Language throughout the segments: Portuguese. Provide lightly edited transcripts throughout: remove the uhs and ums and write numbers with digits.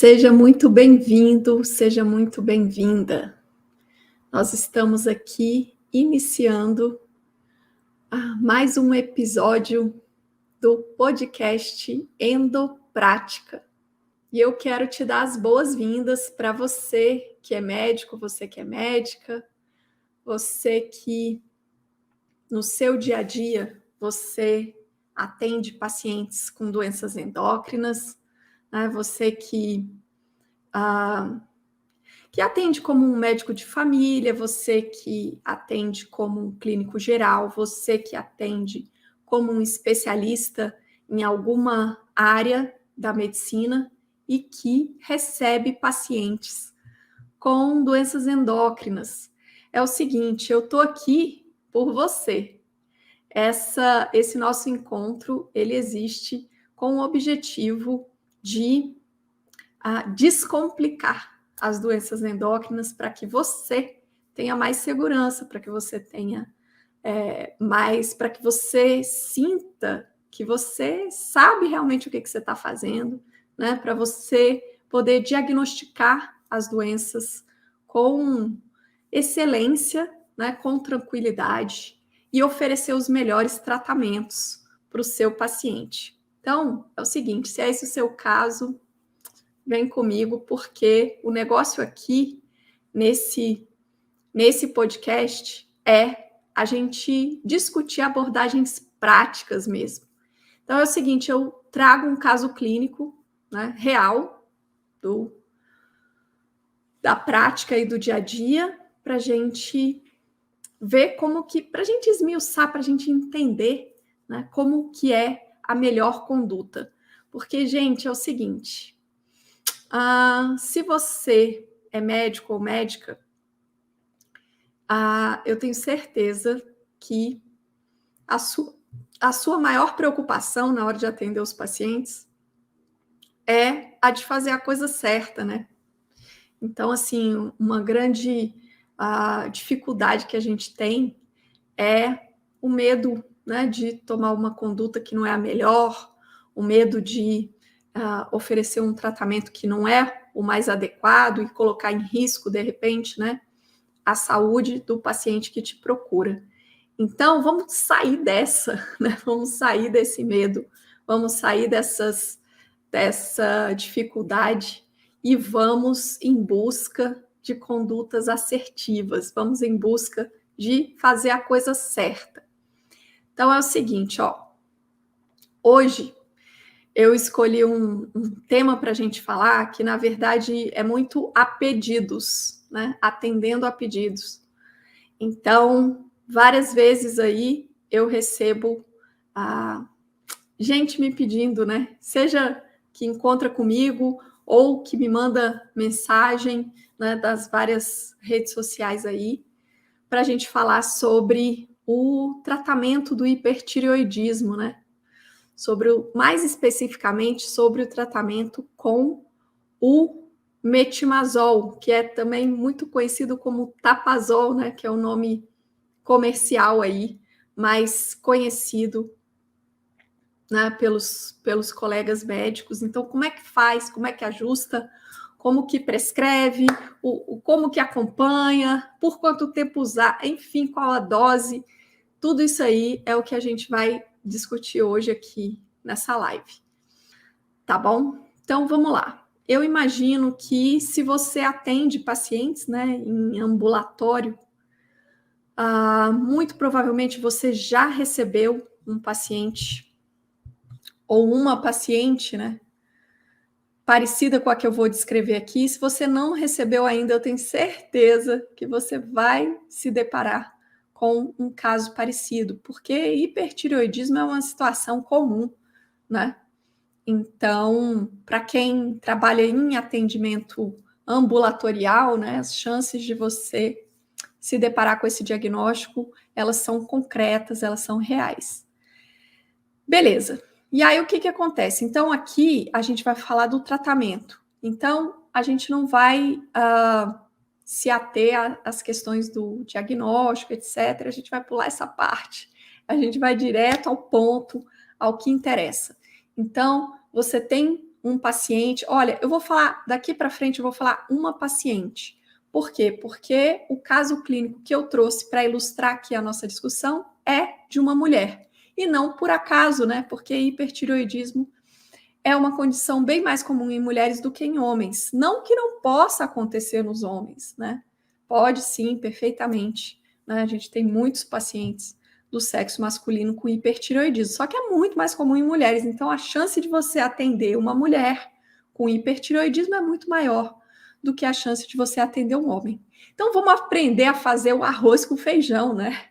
Seja muito bem-vindo, seja muito bem-vinda. Nós estamos aqui iniciando mais um episódio do podcast Endoprática. E eu quero te dar as boas-vindas para você que é médico, você que é médica, você que no seu dia a dia você atende pacientes com doenças endócrinas, né? Você que atende como um médico de família, você que atende como um clínico geral, você que atende como um especialista em alguma área da medicina e que recebe pacientes com doenças endócrinas. É o seguinte, eu estou aqui por você. Esse nosso encontro, ele existe com o objetivo de descomplicar as doenças endócrinas para que você tenha mais segurança, para que você tenha para que você sinta que você sabe realmente o que você está fazendo, né? Para você poder diagnosticar as doenças com excelência, né? Com tranquilidade e oferecer os melhores tratamentos para o seu paciente. Então, é o seguinte, se é esse o seu caso, vem comigo, porque o negócio aqui, nesse podcast, é a gente discutir abordagens práticas mesmo. Então, é o seguinte, eu trago um caso clínico, né, real, da prática e do dia a dia, para a gente ver para a gente esmiuçar, para a gente entender, né, como que é a melhor conduta. Porque, gente, é o seguinte, se você é médico ou médica, eu tenho certeza que a sua maior preocupação na hora de atender os pacientes é a de fazer a coisa certa, né? Então, assim, uma grande dificuldade que a gente tem é o medo, né, de tomar uma conduta que não é a melhor, o medo de oferecer um tratamento que não é o mais adequado e colocar em risco, de repente, né, a saúde do paciente que te procura. Então, vamos sair dessa, né? Vamos sair desse medo, vamos sair dessa dificuldade e vamos em busca de condutas assertivas, vamos em busca de fazer a coisa certa. Então, é o seguinte, hoje eu escolhi um tema para a gente falar que, na verdade, é muito a pedidos, né? Atendendo a pedidos. Então, várias vezes aí eu recebo gente me pedindo, né? Seja que encontra comigo ou que me manda mensagem, né, das várias redes sociais aí, para a gente falar sobre o tratamento do hipertireoidismo, né? Mais especificamente sobre o tratamento com o metimazol, que é também muito conhecido como Tapazol, né, que é o nome comercial aí, mais conhecido, né, pelos colegas médicos. Então, como é que faz, como é que ajusta, como que prescreve, como que acompanha, por quanto tempo usar, enfim, qual a dose, tudo isso aí é o que a gente vai discutir hoje aqui nessa live. Tá bom? Então, vamos lá. Eu imagino que se você atende pacientes, né, em ambulatório, muito provavelmente você já recebeu um paciente ou uma paciente, né, parecida com a que eu vou descrever aqui. Se você não recebeu ainda, eu tenho certeza que você vai se deparar com um caso parecido, porque hipertireoidismo é uma situação comum, né? Então, para quem trabalha em atendimento ambulatorial, né, as chances de você se deparar com esse diagnóstico, elas são concretas, elas são reais. Beleza. E aí, o que acontece? Então, aqui a gente vai falar do tratamento. Então, a gente não vai se ater às questões do diagnóstico, etc. A gente vai pular essa parte. A gente vai direto ao ponto, ao que interessa. Então, você tem um paciente, olha, eu vou falar, daqui para frente eu vou falar uma paciente. Por quê? Porque o caso clínico que eu trouxe para ilustrar aqui a nossa discussão é de uma mulher. E não por acaso, né? Porque hipertireoidismo é uma condição bem mais comum em mulheres do que em homens. Não que não possa acontecer nos homens, né? Pode sim, perfeitamente. Né? A gente tem muitos pacientes do sexo masculino com hipertireoidismo, só que é muito mais comum em mulheres. Então, a chance de você atender uma mulher com hipertireoidismo é muito maior do que a chance de você atender um homem. Então, vamos aprender a fazer o arroz com feijão, né?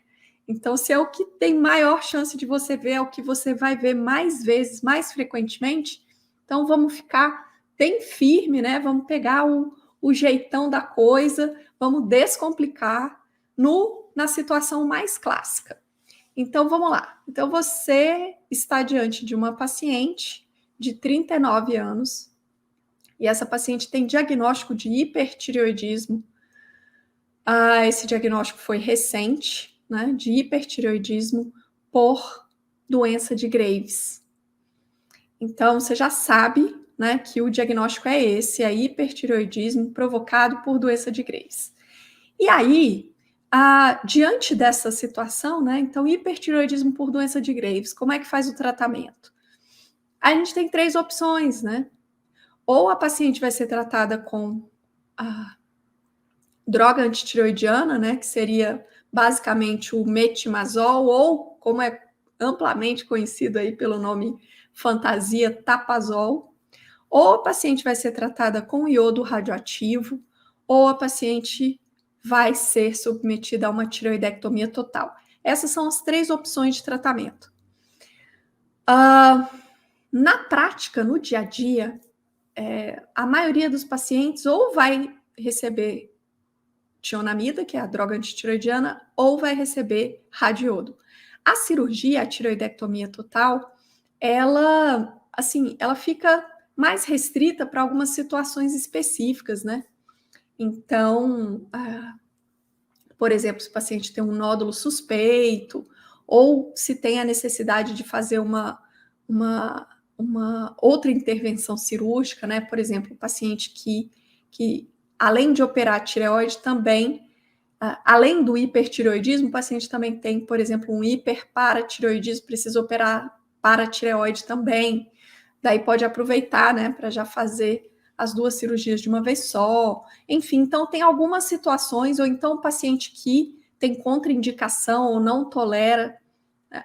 Então, se é o que tem maior chance de você ver, é o que você vai ver mais vezes, mais frequentemente, então vamos ficar bem firme, né? Vamos pegar o jeitão da coisa, vamos descomplicar na situação mais clássica. Então, vamos lá. Então, você está diante de uma paciente de 39 anos, e essa paciente tem diagnóstico de hipertireoidismo. Esse diagnóstico foi recente, né, de hipertireoidismo por doença de Graves. Então, você já sabe, né, que o diagnóstico é esse, é hipertireoidismo provocado por doença de Graves. E aí, diante dessa situação, né, então, hipertireoidismo por doença de Graves, como é que faz o tratamento? A gente tem 3 opções, né? Ou a paciente vai ser tratada com a droga antitireoidiana, né, que seria basicamente o metimazol, ou como é amplamente conhecido aí pelo nome fantasia, tapazol, ou a paciente vai ser tratada com iodo radioativo, ou a paciente vai ser submetida a uma tireoidectomia total. Essas são as 3 opções de tratamento. Na prática, no dia a dia, a maioria dos pacientes ou vai receber tionamida, que é a droga antitireoidiana, ou vai receber radiodo. A cirurgia, a tireoidectomia total, ela fica mais restrita para algumas situações específicas, né? Então, por exemplo, se o paciente tem um nódulo suspeito, ou se tem a necessidade de fazer uma outra intervenção cirúrgica, né? Por exemplo, o paciente que além de operar a tireoide, também, além do hipertireoidismo, o paciente também tem, por exemplo, um hiperparatireoidismo, precisa operar paratireoide também. Daí pode aproveitar, né, para já fazer as 2 cirurgias de uma vez só. Enfim, então tem algumas situações, ou então o paciente que tem contraindicação ou não tolera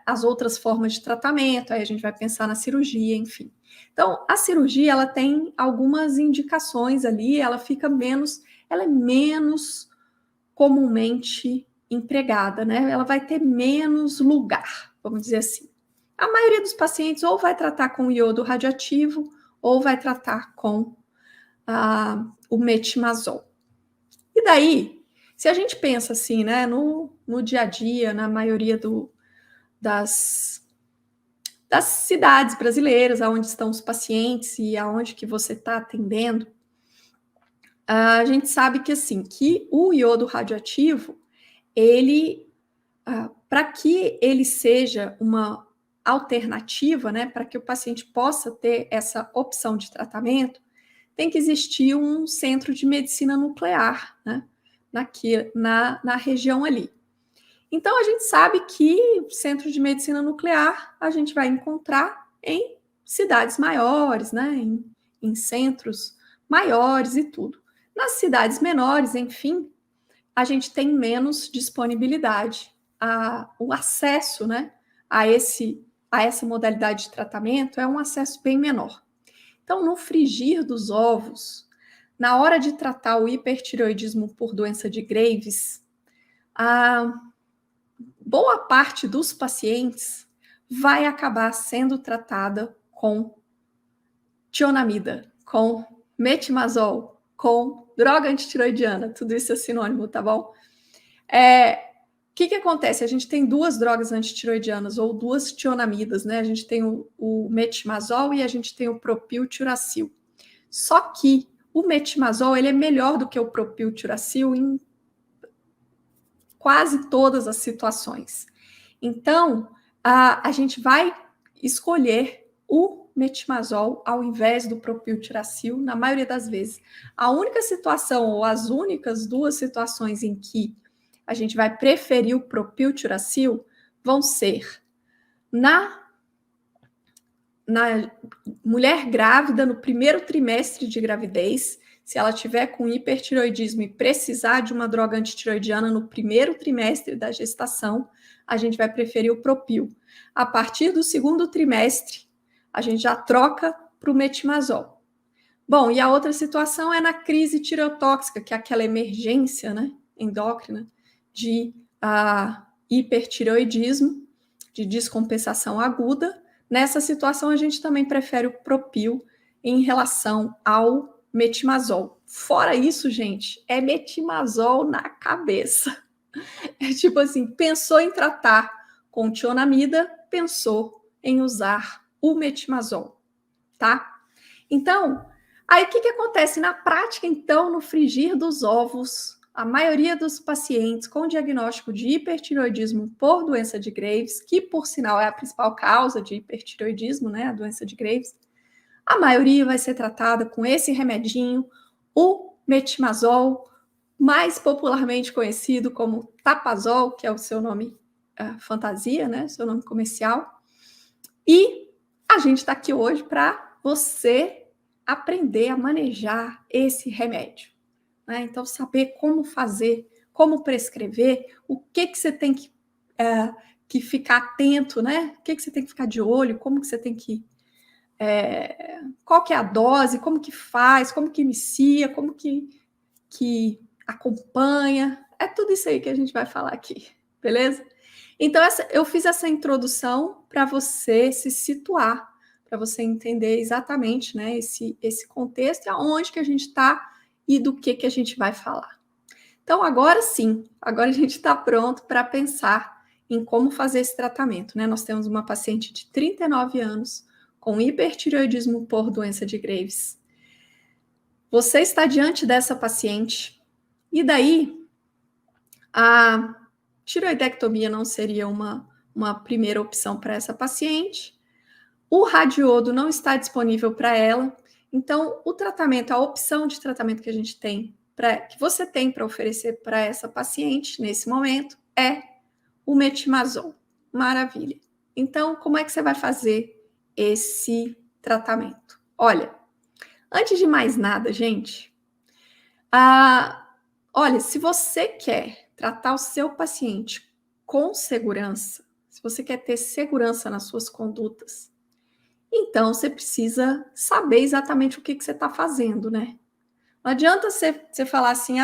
as outras formas de tratamento, aí a gente vai pensar na cirurgia, enfim. Então, a cirurgia, ela tem algumas indicações ali, ela é menos comumente empregada, né? Ela vai ter menos lugar, vamos dizer assim. A maioria dos pacientes ou vai tratar com iodo radioativo ou vai tratar com o metimazol. E daí, se a gente pensa assim, né, no dia a dia, na maioria das cidades brasileiras, onde estão os pacientes e aonde que você está atendendo, a gente sabe que assim, que o iodo radioativo, ele, para que ele seja uma alternativa, né, para que o paciente possa ter essa opção de tratamento, tem que existir um centro de medicina nuclear, né, na região ali. Então, a gente sabe que centro de medicina nuclear a gente vai encontrar em cidades maiores, né, em centros maiores e tudo. Nas cidades menores, enfim, a gente tem menos disponibilidade. O acesso, né, a essa modalidade de tratamento é um acesso bem menor. Então, no frigir dos ovos, na hora de tratar o hipertireoidismo por doença de Graves, a boa parte dos pacientes vai acabar sendo tratada com tionamida, com metimazol, com droga antitireoidiana, tudo isso é sinônimo, tá bom? O que acontece? A gente tem 2 drogas antitireoidianas ou 2 tionamidas, né? A gente tem o metimazol e a gente tem o propiltiuracil. Só que o metimazol, ele é melhor do que o propiltiuracil em quase todas as situações. Então, a gente vai escolher o metimazol ao invés do propiltiracil, na maioria das vezes. A única situação, ou as únicas 2 situações em que a gente vai preferir o propiltiracil vão ser na mulher grávida, no primeiro trimestre de gravidez, se ela tiver com hipertiroidismo e precisar de uma droga antitiroidiana no primeiro trimestre da gestação, a gente vai preferir o propil. A partir do segundo trimestre, a gente já troca para o metimazol. Bom, e a outra situação é na crise tireotóxica, que é aquela emergência, né, endócrina de hipertireoidismo, de descompensação aguda. Nessa situação, a gente também prefere o propil em relação ao metimazol. Fora isso, gente, é metimazol na cabeça. É tipo assim, pensou em tratar com tionamida, pensou em usar o metimazol, tá? Então, aí o que acontece na prática, então, no frigir dos ovos? A maioria dos pacientes com diagnóstico de hipertiroidismo por doença de Graves, que por sinal é a principal causa de hipertiroidismo, né, a doença de Graves, a maioria vai ser tratada com esse remedinho, o metimazol, mais popularmente conhecido como Tapazol, que é o seu nome fantasia, né, seu nome comercial. E a gente está aqui hoje para você aprender a manejar esse remédio, né? Então, saber como fazer, como prescrever, o que você tem que ficar atento, né? O que você tem que ficar de olho, como que você tem que... qual que é a dose, como que faz, como que inicia, como que acompanha. É tudo isso aí que a gente vai falar aqui, beleza? Então, eu fiz essa introdução para você se situar, para você entender exatamente, né, esse contexto e aonde que a gente está e do que a gente vai falar. Então, agora sim, agora a gente está pronto para pensar em como fazer esse tratamento, né? Nós temos uma paciente de 39 anos com hipertireoidismo por doença de Graves. Você está diante dessa paciente e daí a tireoidectomia não seria uma primeira opção para essa paciente. O radiodo não está disponível para ela. Então, o tratamento, a opção de tratamento que a gente tem, que você tem para oferecer para essa paciente nesse momento é o metimazol. Maravilha. Então, como é que você vai fazer esse tratamento? Olha, antes de mais nada, gente, olha, se você quer tratar o seu paciente com segurança, se você quer ter segurança nas suas condutas, então você precisa saber exatamente o que você está fazendo, né? Não adianta você falar assim,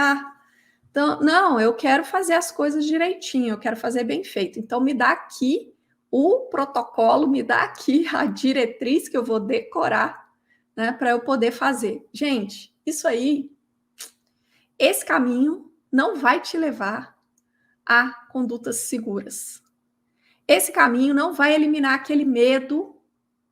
então, não, eu quero fazer as coisas direitinho, eu quero fazer bem feito. Então, me dá aqui o protocolo, me dá aqui a diretriz que eu vou decorar, né, para eu poder fazer. Gente, isso aí, esse caminho não vai te levar a condutas seguras. Esse caminho não vai eliminar aquele medo,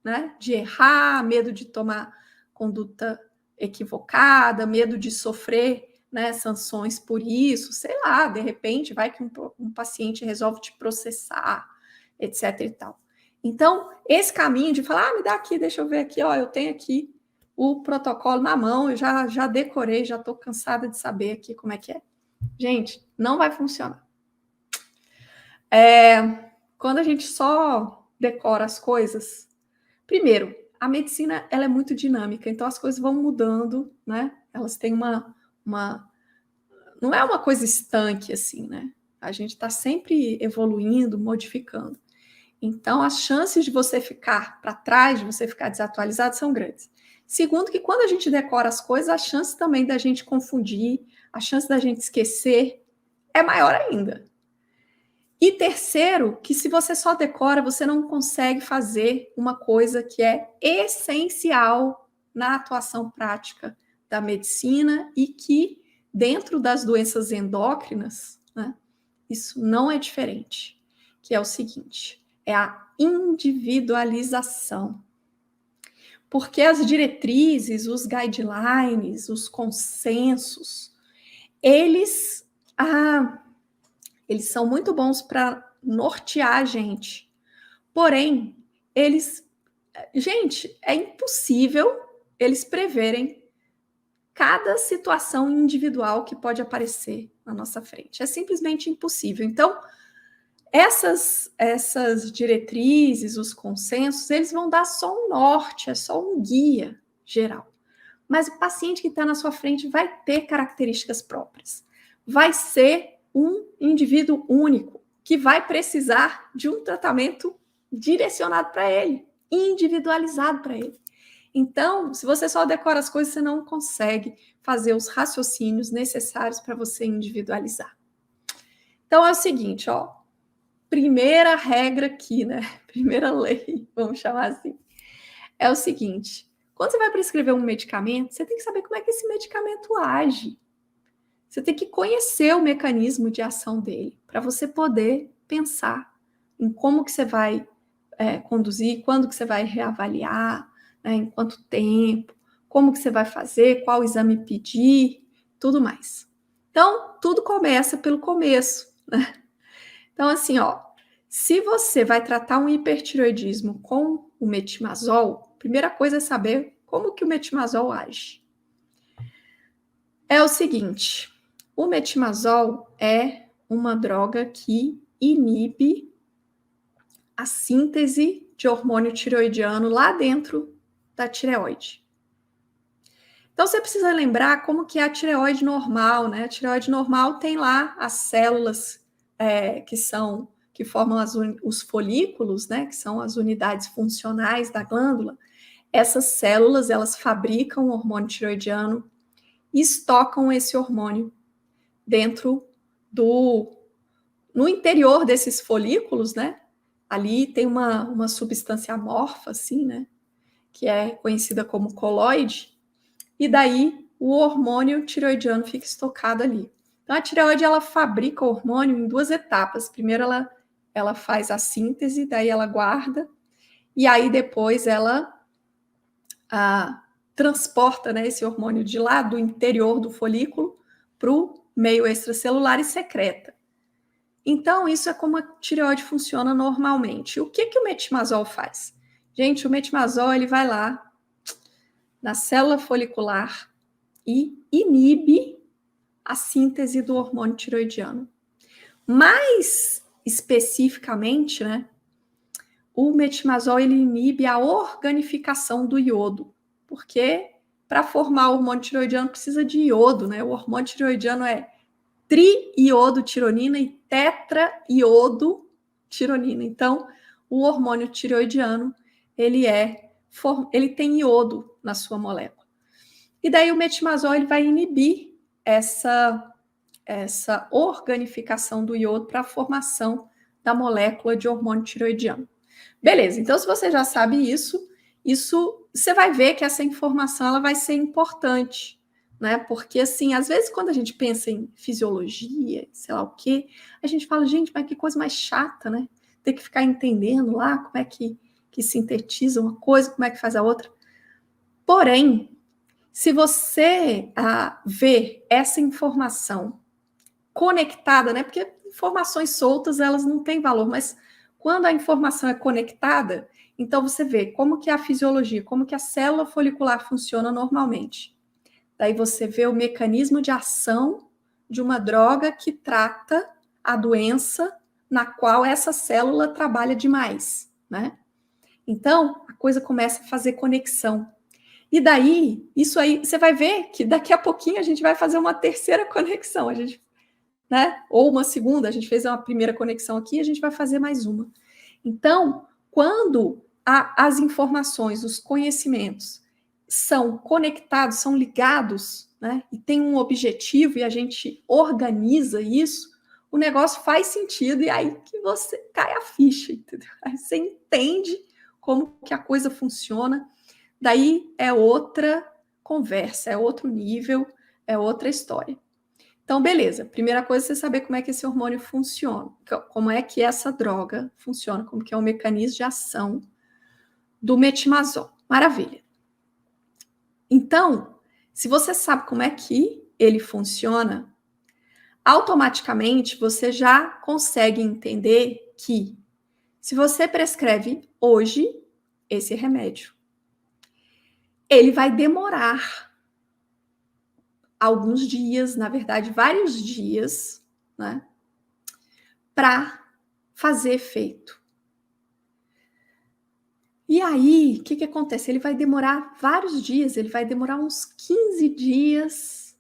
né, de errar, medo de tomar conduta equivocada, medo de sofrer, né, sanções por isso, sei lá, de repente vai que um paciente resolve te processar, etc e tal. Então, esse caminho de falar, me dá aqui, deixa eu ver aqui, ó, eu tenho aqui o protocolo na mão, eu já decorei, já estou cansada de saber aqui como é que é. Gente, não vai funcionar. Quando a gente só decora as coisas, primeiro, a medicina ela é muito dinâmica, então as coisas vão mudando, né? Elas têm não é uma coisa estanque assim, né? A gente está sempre evoluindo, modificando. Então, as chances de você ficar para trás, de você ficar desatualizado, são grandes. Segundo, que quando a gente decora as coisas, a chance também da gente confundir, a chance da gente esquecer é maior ainda. E terceiro, que se você só decora, você não consegue fazer uma coisa que é essencial na atuação prática da medicina e que, dentro das doenças endócrinas, né, isso não é diferente, que é o seguinte, é a individualização. Porque as diretrizes, os guidelines, os consensos, eles são muito bons para nortear a gente. Porém, eles gente, é impossível eles preverem cada situação individual que pode aparecer na nossa frente. É simplesmente impossível. Então, essas diretrizes, os consensos, eles vão dar só um norte, é só um guia geral. Mas o paciente que está na sua frente vai ter características próprias. Vai ser um indivíduo único, que vai precisar de um tratamento direcionado para ele, individualizado para ele. Então, se você só decora as coisas, você não consegue fazer os raciocínios necessários para você individualizar. Então, é o seguinte, ó. Primeira regra aqui, né? Primeira lei, vamos chamar assim. É o seguinte: quando você vai prescrever um medicamento, você tem que saber como é que esse medicamento age. Você tem que conhecer o mecanismo de ação dele, para você poder pensar em como que você vai conduzir, quando que você vai reavaliar, né, em quanto tempo, como que você vai fazer, qual exame pedir, tudo mais. Então, tudo começa pelo começo, né? Então, assim, ó, se você vai tratar um hipertireoidismo com o metimazol, primeira coisa é saber como que o metimazol age. É o seguinte, o metimazol é uma droga que inibe a síntese de hormônio tireoidiano lá dentro da tireoide. Então, você precisa lembrar como que é a tireoide normal, né? A tireoide normal tem lá as células que formam os folículos, né? Que são as unidades funcionais da glândula. Essas células, elas fabricam o hormônio tireoidiano e estocam esse hormônio dentro no interior desses folículos, né? Ali tem uma substância amorfa, assim, né? Que é conhecida como coloide, e daí o hormônio tireoidiano fica estocado ali. Então, a tireoide, ela fabrica o hormônio em duas etapas. Primeiro, ela faz a síntese, daí ela guarda, e aí depois ela transporta, né, esse hormônio de lá do interior do folículo para o meio extracelular e secreta. Então, isso é como a tireoide funciona normalmente. O que o metimazol faz? Gente, o metimazol, ele vai lá na célula folicular e inibe a síntese do hormônio tireoidiano. Mais especificamente, né, o metimazol, ele inibe a organificação do iodo, porque para formar o hormônio tireoidiano precisa de iodo, né? O hormônio tireoidiano é triiodotironina e tetraiodotironina. Então, o hormônio tireoidiano, ele tem iodo na sua molécula. E daí o metimazol, ele vai inibir essa organificação do iodo para a formação da molécula de hormônio tireoidiano. Beleza, então se você já sabe isso você vai ver que essa informação ela vai ser importante, né? Porque, assim, às vezes quando a gente pensa em fisiologia, sei lá o quê, a gente fala, gente, mas que coisa mais chata, né? Ter que ficar entendendo lá como é que sintetiza uma coisa, como é que faz a outra. Porém, se você vê essa informação conectada, né? Porque informações soltas, elas não têm valor, mas quando a informação é conectada, então você vê como que a fisiologia, como que a célula folicular funciona normalmente. Daí você vê o mecanismo de ação de uma droga que trata a doença na qual essa célula trabalha demais, né? Então, a coisa começa a fazer conexão. E daí, isso aí, você vai ver que daqui a pouquinho a gente vai fazer uma terceira conexão, né? Ou uma segunda, a gente fez uma primeira conexão aqui, a gente vai fazer mais uma. Então, quando as informações, os conhecimentos são conectados, são ligados, né? E tem um objetivo e a gente organiza isso, o negócio faz sentido e aí que você cai a ficha, entendeu? Aí você entende como que a coisa funciona. Daí é outra conversa, é outro nível, é outra história. Então, beleza. Primeira coisa é você saber como é que esse hormônio funciona, como é que essa droga funciona, como que é o mecanismo de ação do metimazol. Maravilha. Então, se você sabe como é que ele funciona, automaticamente você já consegue entender que se você prescreve hoje, esse remédio. Ele vai demorar alguns dias, na verdade, vários dias, né, para fazer efeito. E aí, o que acontece? Ele vai demorar vários dias, ele vai demorar uns 15 dias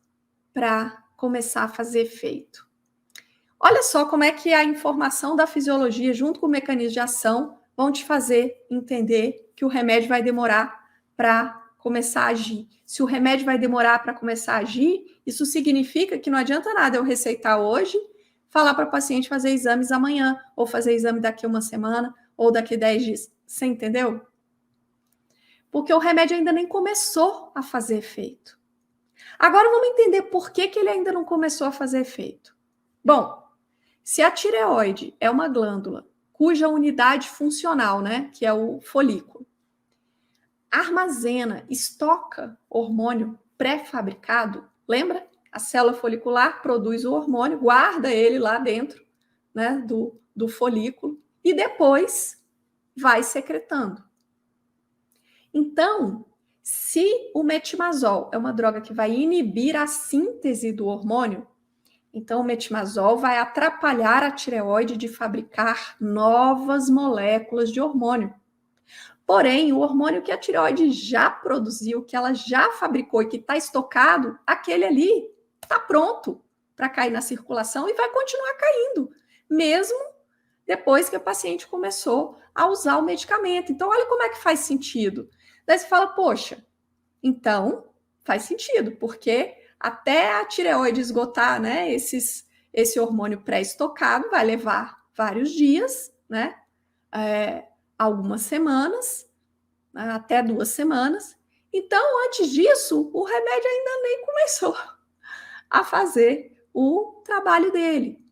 para começar a fazer efeito. Olha só como é que a informação da fisiologia, junto com o mecanismo de ação, vão te fazer entender que o remédio vai demorar para começar a agir. Se o remédio vai demorar para começar a agir, isso significa que não adianta nada eu receitar hoje, falar para o paciente fazer exames amanhã, ou fazer exame daqui a uma semana, ou daqui a 10 dias. Você entendeu? Porque o remédio ainda nem começou a fazer efeito. Agora vamos entender por que ele ainda não começou a fazer efeito. Bom, se a tireoide é uma glândula cuja unidade funcional, né, que é o folículo, armazena, estoca hormônio pré-fabricado, lembra? A célula folicular produz o hormônio, guarda ele lá dentro, né, do folículo e depois vai secretando. Então, se o metimazol é uma droga que vai inibir a síntese do hormônio, então o metimazol vai atrapalhar a tireoide de fabricar novas moléculas de hormônio. Porém, o hormônio que a tireoide já produziu, que ela já fabricou e que está estocado, aquele ali está pronto para cair na circulação e vai continuar caindo, mesmo depois que a paciente começou a usar o medicamento. Então, olha como é que faz sentido. Daí você fala, poxa, então faz sentido, porque até a tireoide esgotar, né, esse hormônio pré-estocado vai levar vários dias, né, algumas semanas, até 2 semanas. Então, antes disso, o remédio ainda nem começou a fazer o trabalho dele.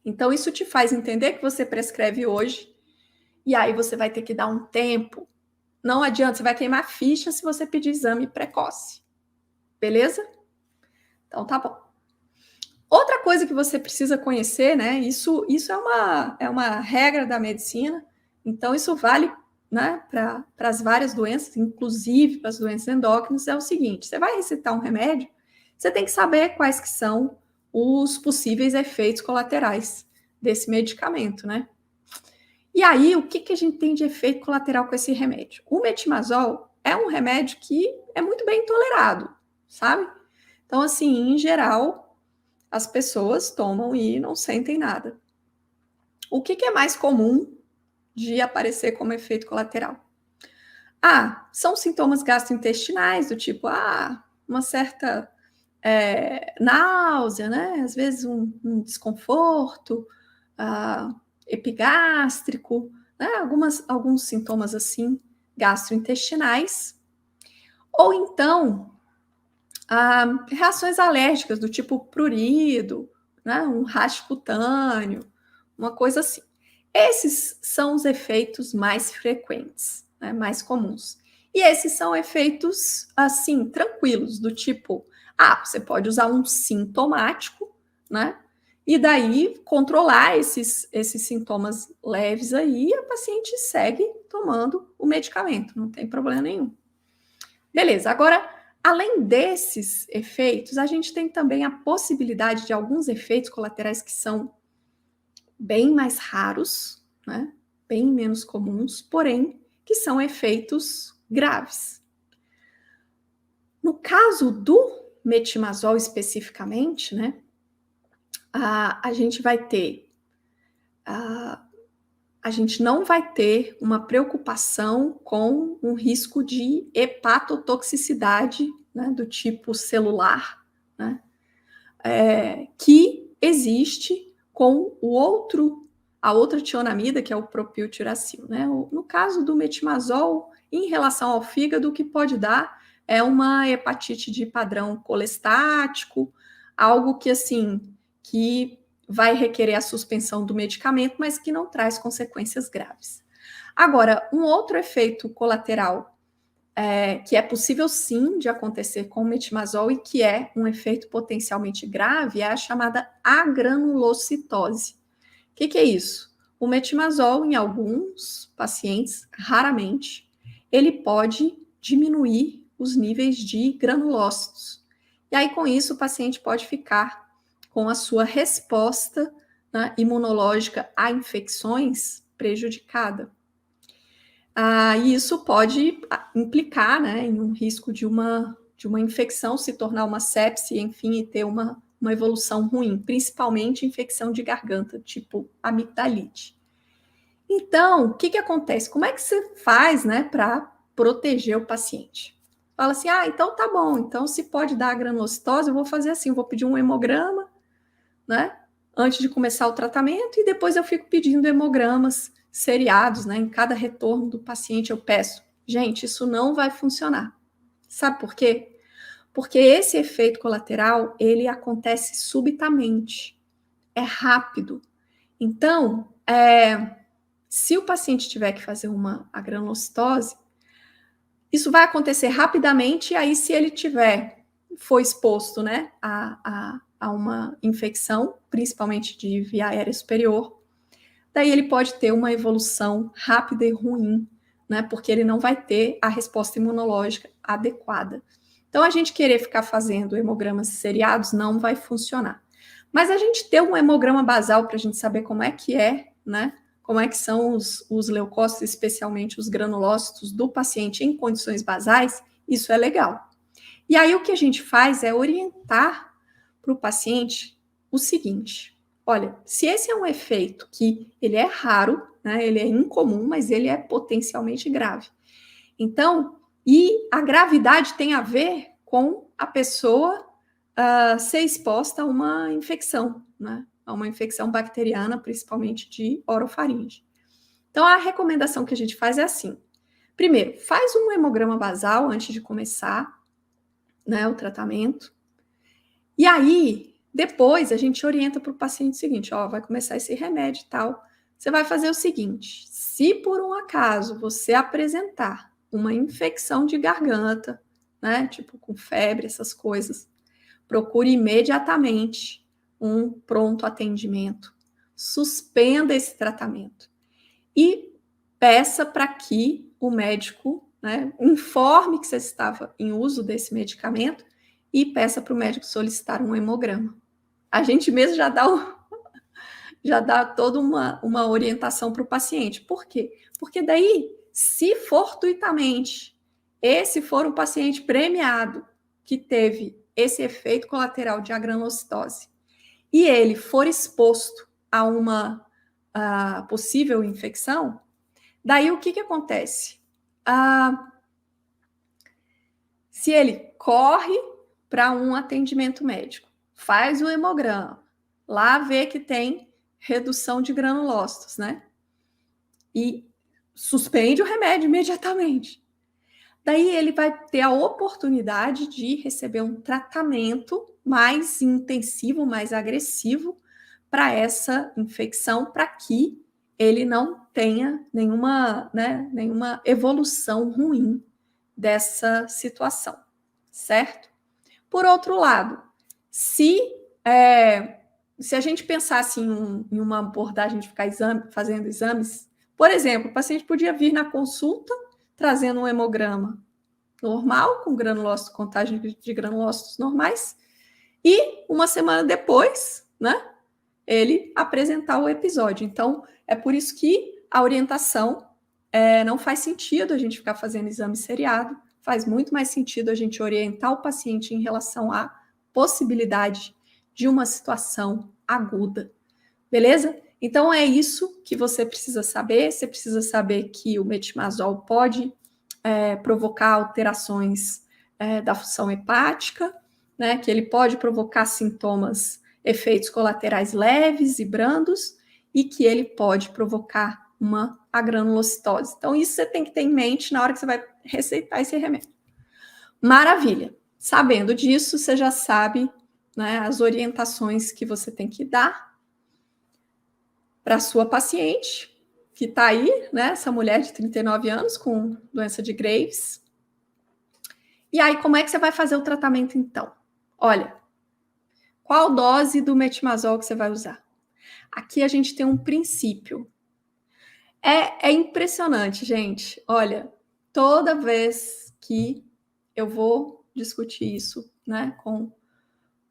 Então, isso te faz entender que você prescreve hoje, e aí você vai ter que dar um tempo. Não adianta, você vai queimar ficha se você pedir exame precoce. Beleza? Então, tá bom. Outra coisa que você precisa conhecer, né? Isso é uma regra da medicina, então isso vale, né, para as várias doenças, inclusive para as doenças endócrinas, é o seguinte: você vai recetar um remédio, você tem que saber quais que são os possíveis efeitos colaterais desse medicamento, né? E aí, o que a gente tem de efeito colateral com esse remédio? O metimazol é um remédio que é muito bem tolerado, sabe? Então, assim, em geral, as pessoas tomam e não sentem nada. O que é mais comum de aparecer como efeito colateral? São sintomas gastrointestinais, do tipo, uma certa náusea, né? Às vezes um desconforto, epigástrico, né? Alguns sintomas assim gastrointestinais, ou então reações alérgicas do tipo prurido, né? Um rash cutâneo, uma coisa assim. Esses são os efeitos mais frequentes, né? Mais comuns. E esses são efeitos assim tranquilos, do tipo, você pode usar um sintomático, né? E daí controlar esses sintomas leves aí, e a paciente segue tomando o medicamento, não tem problema nenhum. Beleza, agora, além desses efeitos, a gente tem também a possibilidade de alguns efeitos colaterais que são bem mais raros, né? Bem menos comuns, porém, que são efeitos graves. No caso do metimazol especificamente, né? A gente vai ter, a gente não vai ter uma preocupação com um risco de hepatotoxicidade, né, do tipo celular, né, que existe com a outra tionamida, que é o propiltiracil, né? No caso do metimazol, em relação ao fígado, o que pode dar é uma hepatite de padrão colestático, algo que, assim, que vai requerer a suspensão do medicamento, mas que não traz consequências graves. Agora, um outro efeito colateral que é possível sim de acontecer com o metimazol e que é um efeito potencialmente grave é a chamada agranulocitose. O que é isso? O metimazol, em alguns pacientes, raramente, ele pode diminuir os níveis de granulócitos. E aí, com isso, o paciente pode ficar com a sua resposta, né, imunológica a infecções prejudicada. E isso pode implicar, né, em um risco de uma infecção se tornar uma sepse, enfim, e ter uma evolução ruim, principalmente infecção de garganta, tipo amigdalite. Então, o que acontece? Como é que você faz, né, para proteger o paciente? Fala assim, então tá bom, então se pode dar a granulocitose, eu vou fazer assim, eu vou pedir um hemograma, né, antes de começar o tratamento, e depois eu fico pedindo hemogramas seriados, né, em cada retorno do paciente eu peço. Gente, isso não vai funcionar. Sabe por quê? Porque esse efeito colateral, ele acontece subitamente, é rápido. Então, se o paciente tiver que fazer a granulocitose, isso vai acontecer rapidamente, e aí se ele for exposto, né, a uma infecção, principalmente de via aérea superior, daí ele pode ter uma evolução rápida e ruim, né, porque ele não vai ter a resposta imunológica adequada. Então, a gente querer ficar fazendo hemogramas seriados não vai funcionar. Mas a gente ter um hemograma basal para a gente saber como é que né, como é que são os leucócitos, especialmente os granulócitos do paciente em condições basais, isso é legal. E aí o que a gente faz é orientar para o paciente o seguinte: olha, se esse é um efeito que ele é raro, né, ele é incomum, mas ele é potencialmente grave. Então, e a gravidade tem a ver com a pessoa ser exposta a uma infecção, né, a uma infecção bacteriana, principalmente de orofaringe. Então, a recomendação que a gente faz é assim: primeiro, faz um hemograma basal antes de começar, né, o tratamento. E aí, depois, a gente orienta para o paciente o seguinte: vai começar esse remédio e tal. Você vai fazer o seguinte: se por um acaso você apresentar uma infecção de garganta, né, tipo com febre, essas coisas, procure imediatamente um pronto atendimento. Suspenda esse tratamento e peça para que o médico, né, informe que você estava em uso desse medicamento e peça para o médico solicitar um hemograma. A gente mesmo já dá toda uma orientação para o paciente. Por quê? Porque daí, se fortuitamente esse for um paciente premiado que teve esse efeito colateral de agranulocitose e ele for exposto a uma possível infecção, daí o que acontece? Se ele corre para um atendimento médico, faz o hemograma, lá vê que tem redução de granulócitos, né? E suspende o remédio imediatamente. Daí ele vai ter a oportunidade de receber um tratamento mais intensivo, mais agressivo para essa infecção, para que ele não tenha nenhuma evolução ruim dessa situação, certo? Por outro lado, se a gente pensasse em uma abordagem de ficar fazendo exames, por exemplo, o paciente podia vir na consulta trazendo um hemograma normal, com granulócitos, contagem de granulócitos normais, e uma semana depois, né, ele apresentar o episódio. Então, é por isso que a orientação não faz sentido a gente ficar fazendo exame seriado, faz muito mais sentido a gente orientar o paciente em relação à possibilidade de uma situação aguda, beleza? Então, é isso que você precisa saber. Você precisa saber que o metimazol pode provocar alterações da função hepática, né, que ele pode provocar sintomas, efeitos colaterais leves e brandos, e que ele pode provocar uma agranulocitose. Então, isso você tem que ter em mente na hora que você vai receitar esse remédio. Maravilha! Sabendo disso, você já sabe, né, as orientações que você tem que dar para a sua paciente, que está aí, né, essa mulher de 39 anos com doença de Graves. E aí, como é que você vai fazer o tratamento, então? Olha, qual dose do metimazol que você vai usar? Aqui a gente tem um princípio. É impressionante, gente. Olha, toda vez que eu vou discutir isso, né, com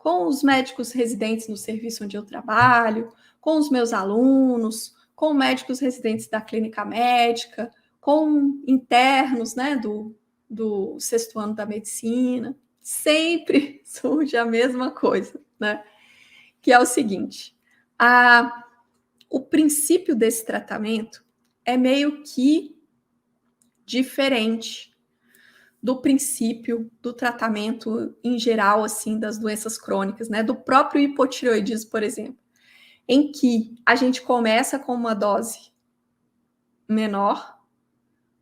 os médicos residentes no serviço onde eu trabalho, com os meus alunos, com médicos residentes da clínica médica, com internos, né, do sexto ano da medicina, sempre surge a mesma coisa, né, que é o seguinte, o princípio desse tratamento é meio que diferente do princípio do tratamento em geral, assim, das doenças crônicas, né? Do próprio hipotireoidismo, por exemplo, em que a gente começa com uma dose menor,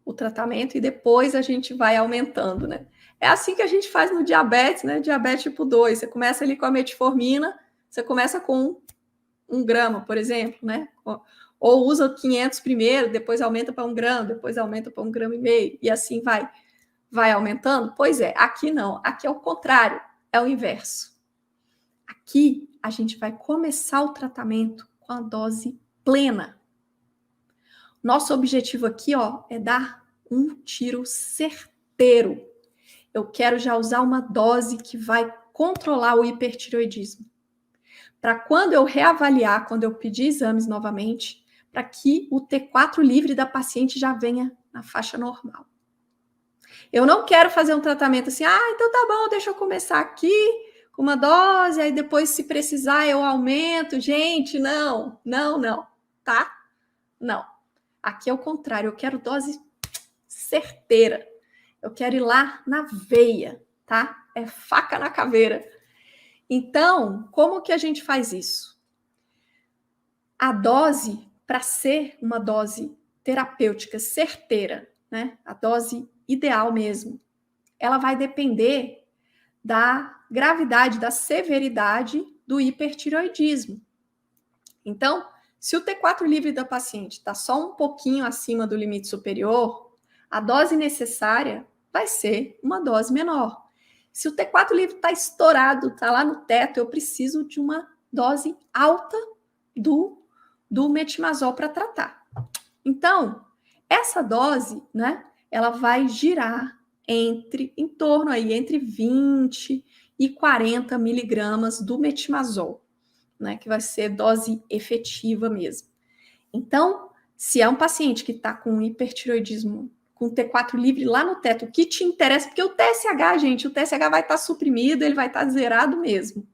o tratamento, e depois a gente vai aumentando, né? É assim que a gente faz no diabetes, né? Diabetes tipo 2, você começa ali com a metformina, você começa com 1 grama, por exemplo, né? Ou usa 500 primeiro, depois aumenta para 1 grama, depois aumenta para 1,5 gramas, e assim vai aumentando? Pois é, aqui não, aqui é o contrário, é o inverso. Aqui a gente vai começar o tratamento com a dose plena. Nosso objetivo aqui, ó, é dar um tiro certeiro. Eu quero já usar uma dose que vai controlar o hipertireoidismo. Para quando eu reavaliar, quando eu pedir exames novamente, para que o T4 livre da paciente já venha na faixa normal. Eu não quero fazer um tratamento assim, então tá bom, deixa eu começar aqui com uma dose, aí depois, se precisar, eu aumento. Gente, não, tá? Não. Aqui é o contrário, eu quero dose certeira. Eu quero ir lá na veia, tá? É faca na caveira. Então, como que a gente faz isso? A dose, para ser uma dose terapêutica certeira, né? A dose ideal mesmo, ela vai depender da gravidade, da severidade do hipertireoidismo. Então, se o T4 livre da paciente está só um pouquinho acima do limite superior, a dose necessária vai ser uma dose menor. Se o T4 livre está estourado, está lá no teto, eu preciso de uma dose alta do metimazol para tratar. Então, essa dose, né, ela vai girar em torno aí, entre 20 e 40 miligramas do metimazol, né, que vai ser dose efetiva mesmo. Então, se é um paciente que está com hipertireoidismo, com T4 livre lá no teto, o que te interessa, porque o TSH, gente, o TSH vai estar suprimido, ele vai estar zerado mesmo,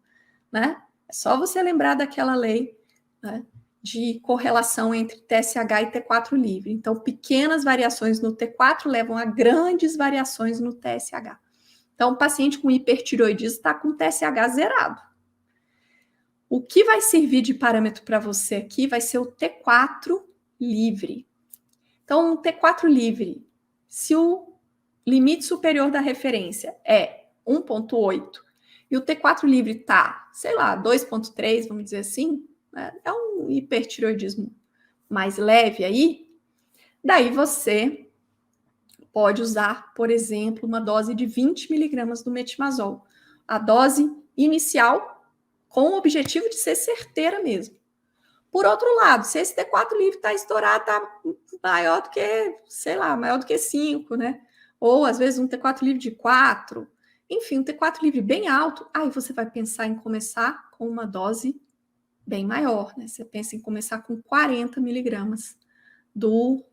né? É só você lembrar daquela lei, né, de correlação entre TSH e T4 livre. Então, pequenas variações no T4 levam a grandes variações no TSH. Então, o paciente com hipertireoidismo está com TSH zerado. O que vai servir de parâmetro para você aqui vai ser o T4 livre. Então, o T4 livre, se o limite superior da referência é 1,8 e o T4 livre está, sei lá, 2,3, vamos dizer assim, né? É um hipertireoidismo mais leve aí, daí você pode usar, por exemplo, uma dose de 20 miligramas do metimazol. A dose inicial com o objetivo de ser certeira mesmo. Por outro lado, se esse T4 livre está estourado, está maior do que, sei lá, maior do que 5, né? Ou, às vezes, um T4 livre de 4. Enfim, um T4 livre bem alto, aí você vai pensar em começar com uma dose bem maior, né? Você pensa em começar com 40 miligramas do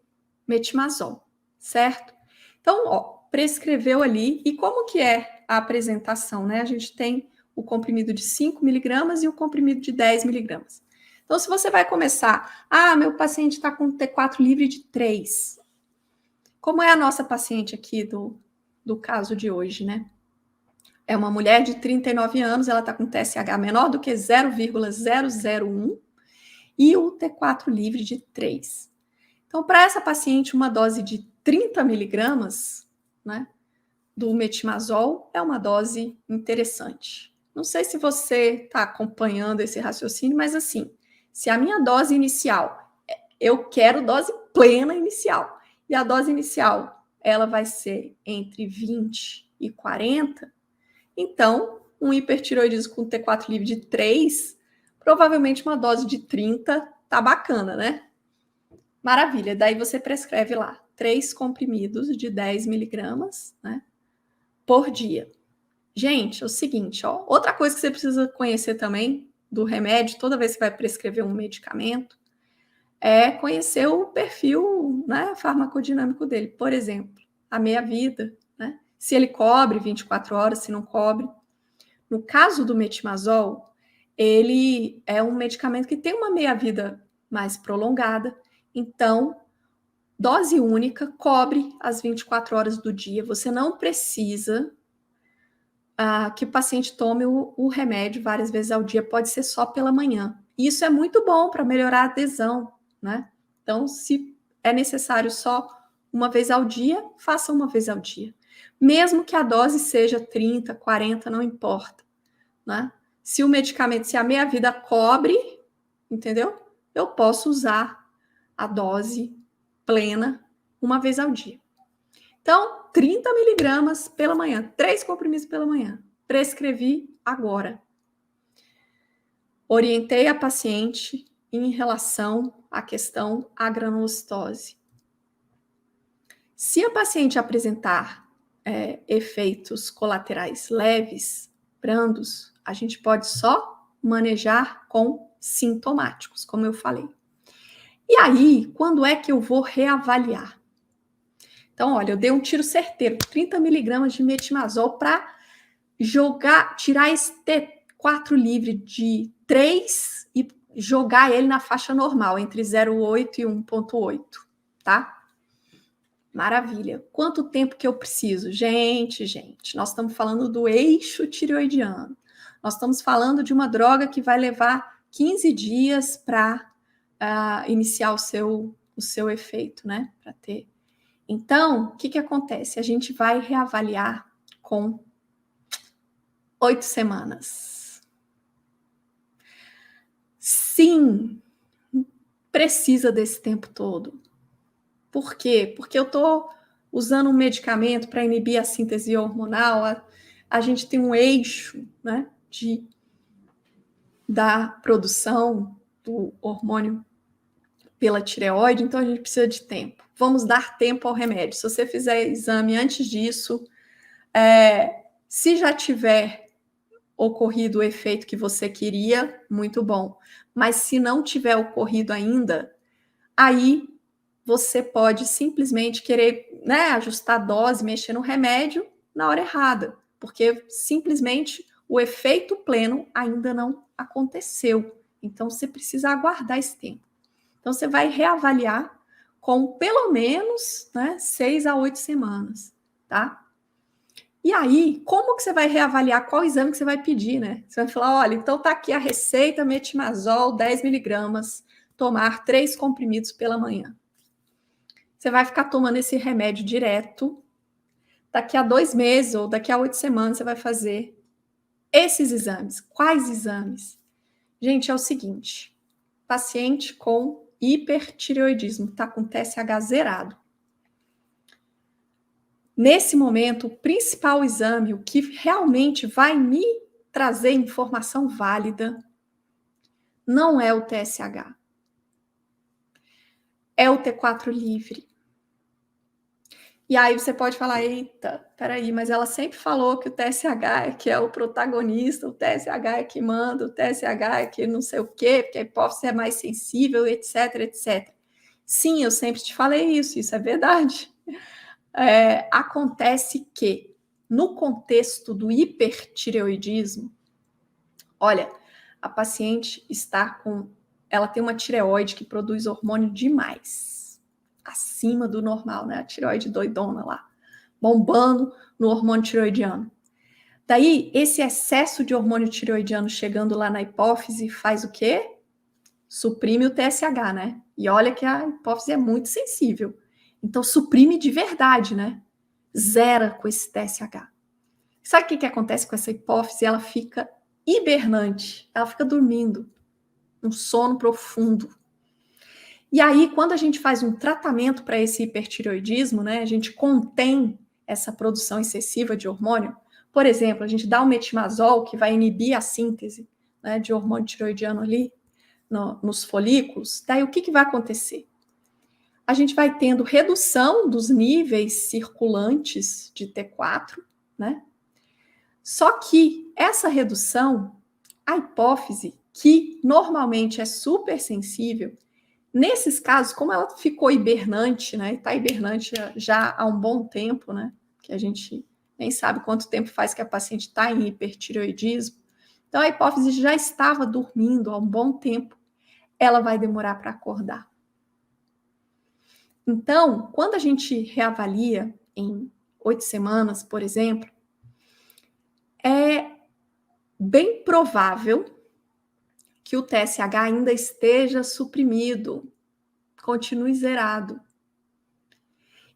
metimazol, certo? Então, ó, prescreveu ali. E como que é a apresentação, né? A gente tem o comprimido de 5 miligramas e o comprimido de 10 miligramas. Então, se você vai começar, meu paciente está com T4 livre de 3. Como é a nossa paciente aqui do caso de hoje, né? É uma mulher de 39 anos, ela está com TSH menor do que 0,001 e o T4 livre de 3. Então, para essa paciente, uma dose de 30 miligramas, né, do metimazol é uma dose interessante. Não sei se você está acompanhando esse raciocínio, mas assim, se a minha dose inicial, eu quero dose plena inicial, e a dose inicial, ela vai ser entre 20 e 40, então, um hipertireoidismo com T4 livre de 3, provavelmente uma dose de 30 tá bacana, né? Maravilha, daí você prescreve lá 3 comprimidos de 10 miligramas, né, por dia. Gente, é o seguinte, ó, outra coisa que você precisa conhecer também do remédio, toda vez que vai prescrever um medicamento, é conhecer o perfil, né, farmacodinâmico dele. Por exemplo, a meia-vida, né, se ele cobre 24 horas, se não cobre. No caso do metimazol, ele é um medicamento que tem uma meia-vida mais prolongada, então, dose única cobre as 24 horas do dia. Você não precisa que o paciente tome o remédio várias vezes ao dia, pode ser só pela manhã. Isso é muito bom para melhorar a adesão, né? Então, se é necessário só uma vez ao dia, faça uma vez ao dia. Mesmo que a dose seja 30, 40, não importa, né? Se o medicamento, se a meia-vida cobre, entendeu? Eu posso usar a dose plena uma vez ao dia. Então, 30 miligramas pela manhã, 3 comprimidos pela manhã. Prescrevi agora. Orientei a paciente em relação à questão à granulocitose. Se a paciente apresentar efeitos colaterais leves, brandos, a gente pode só manejar com sintomáticos, como eu falei. E aí, quando é que eu vou reavaliar? Então, olha, eu dei um tiro certeiro, 30 miligramas de metimazol para tirar esse T4 livre de 3 e jogar ele na faixa normal, entre 0,8 e 1,8, tá? Maravilha. Quanto tempo que eu preciso? Gente, nós estamos falando do eixo tireoidiano. Nós estamos falando de uma droga que vai levar 15 dias para iniciar o seu efeito, né? Para ter. Então, o que acontece? A gente vai reavaliar com 8 semanas. Sim, precisa desse tempo todo. Por quê? Porque eu estou usando um medicamento para inibir a síntese hormonal, a gente tem um eixo, né, da produção do hormônio pela tireoide, então a gente precisa de tempo. Vamos dar tempo ao remédio. Se você fizer exame antes disso, se já tiver ocorrido o efeito que você queria, muito bom. Mas se não tiver ocorrido ainda, aí você pode simplesmente querer, né, ajustar a dose, mexer no remédio na hora errada, porque simplesmente o efeito pleno ainda não aconteceu. Então, você precisa aguardar esse tempo. Então, você vai reavaliar com pelo menos, né, 6 a 8 semanas, tá? E aí, como que você vai reavaliar qual exame que você vai pedir, né? Você vai falar, olha, então tá aqui a receita metimazol, 10 miligramas, tomar 3 comprimidos pela manhã. Você vai ficar tomando esse remédio direto. Daqui a 2 meses ou daqui a 8 semanas você vai fazer esses exames. Quais exames? Gente, é o seguinte. Paciente com hipertireoidismo, tá com TSH zerado. Nesse momento, o principal exame, o que realmente vai me trazer informação válida, não é o TSH. É o T4 livre. E aí você pode falar, eita, peraí, mas ela sempre falou que o TSH é que é o protagonista, o TSH é que manda, o TSH é que não sei o quê, porque a hipófise é mais sensível, etc, etc. Sim, eu sempre te falei isso é verdade. Acontece que, no contexto do hipertireoidismo, olha, a paciente ela tem uma tireoide que produz hormônio demais, acima do normal, né? A tireoide doidona lá, bombando no hormônio tireoidiano. Daí, esse excesso de hormônio tireoidiano chegando lá na hipófise faz o quê? Suprime o TSH, né? E olha que a hipófise é muito sensível. Então, suprime de verdade, né? Zera com esse TSH. Sabe o que acontece com essa hipófise? Ela fica hibernante, ela fica dormindo, um sono profundo. E aí, quando a gente faz um tratamento para esse hipertireoidismo, né, a gente contém essa produção excessiva de hormônio. Por exemplo, a gente dá o metimazol, que vai inibir a síntese, né, de hormônio tireoidiano ali nos folículos. Daí, o que vai acontecer? a gente vai tendo redução dos níveis circulantes de T4, né? Só que essa redução, a hipófise, que normalmente é super sensível, nesses casos, como ela ficou hibernante, né? Está hibernante já há um bom tempo, né? Que a gente nem sabe quanto tempo faz que a paciente está em hipertireoidismo. Então, a hipófise já estava dormindo há um bom tempo. Ela vai demorar para acordar. Então, quando a gente reavalia em 8 semanas, por exemplo, é bem provável que o TSH ainda esteja suprimido, continue zerado.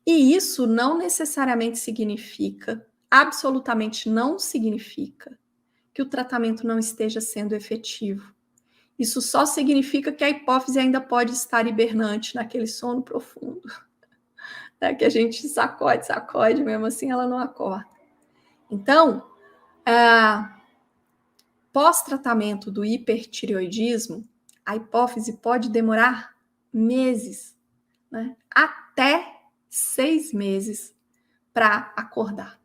E isso não necessariamente significa, absolutamente não significa, que o tratamento não esteja sendo efetivo. Isso só significa que a hipófise ainda pode estar hibernante naquele sono profundo, né? Que a gente sacode, mesmo assim ela não acorda. Então, pós-tratamento do hipertireoidismo, a hipófise pode demorar meses, né? Até 6 meses para acordar.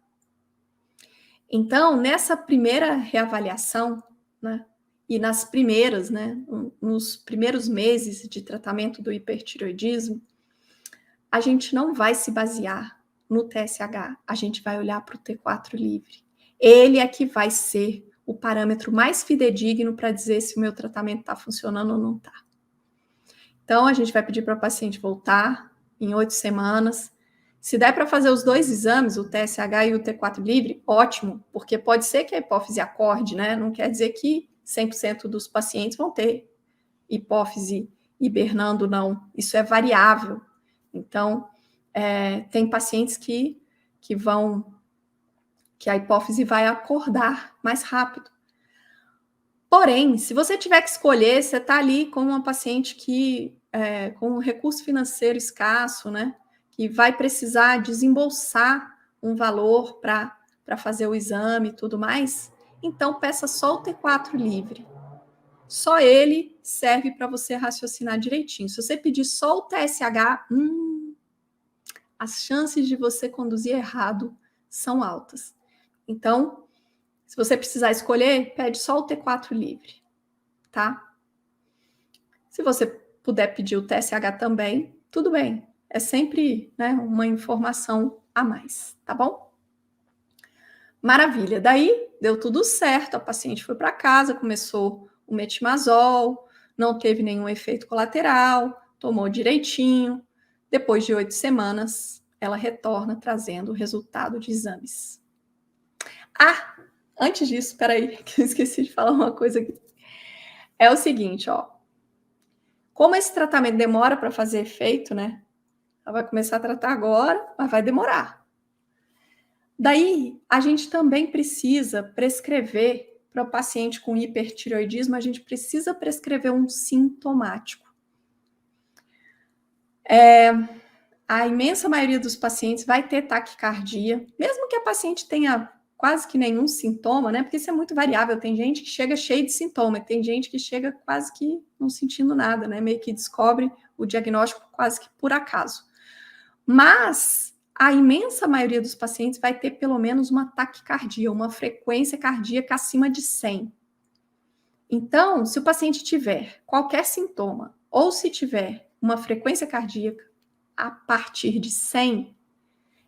Então, nessa primeira reavaliação, né, e nas primeiras, né, nos primeiros meses de tratamento do hipertireoidismo, a gente não vai se basear no TSH, a gente vai olhar para o T4 livre. Ele é que vai ser o parâmetro mais fidedigno para dizer se o meu tratamento está funcionando ou não está. Então, a gente vai pedir para o paciente voltar em 8 semanas. Se der para fazer os 2 exames, o TSH e o T4 livre, ótimo, porque pode ser que a hipófise acorde, né? Não quer dizer que 100% dos pacientes vão ter hipófise hibernando, não. Isso é variável. Então, tem pacientes que a hipófise vai acordar mais rápido. Porém, se você tiver que escolher, você está ali com uma paciente que com um recurso financeiro escasso, né? Que vai precisar desembolsar um valor para fazer o exame e tudo mais, então peça só o T4 livre. Só ele serve para você raciocinar direitinho. Se você pedir só o TSH, as chances de você conduzir errado são altas. Então, se você precisar escolher, pede só o T4 livre, tá? Se você puder pedir o TSH também, tudo bem. É sempre, né, uma informação a mais, tá bom? Maravilha. Daí, deu tudo certo, a paciente foi para casa, começou o metimazol, não teve nenhum efeito colateral, tomou direitinho. Depois de 8 semanas, ela retorna trazendo o resultado de exames. Antes disso, peraí, que eu esqueci de falar uma coisa aqui. É o seguinte, ó. Como esse tratamento demora para fazer efeito, né? Ela vai começar a tratar agora, mas vai demorar. Daí, a gente também precisa prescrever para o paciente com hipertireoidismo, a gente precisa prescrever um sintomático. A imensa maioria dos pacientes vai ter taquicardia, mesmo que a paciente tenha quase que nenhum sintoma, né? Porque isso é muito variável. Tem gente que chega cheio de sintoma, tem gente que chega quase que não sentindo nada, né? Meio que descobre o diagnóstico quase que por acaso. Mas a imensa maioria dos pacientes vai ter pelo menos uma taquicardia, uma frequência cardíaca acima de 100. Então, se o paciente tiver qualquer sintoma, ou se tiver uma frequência cardíaca a partir de 100,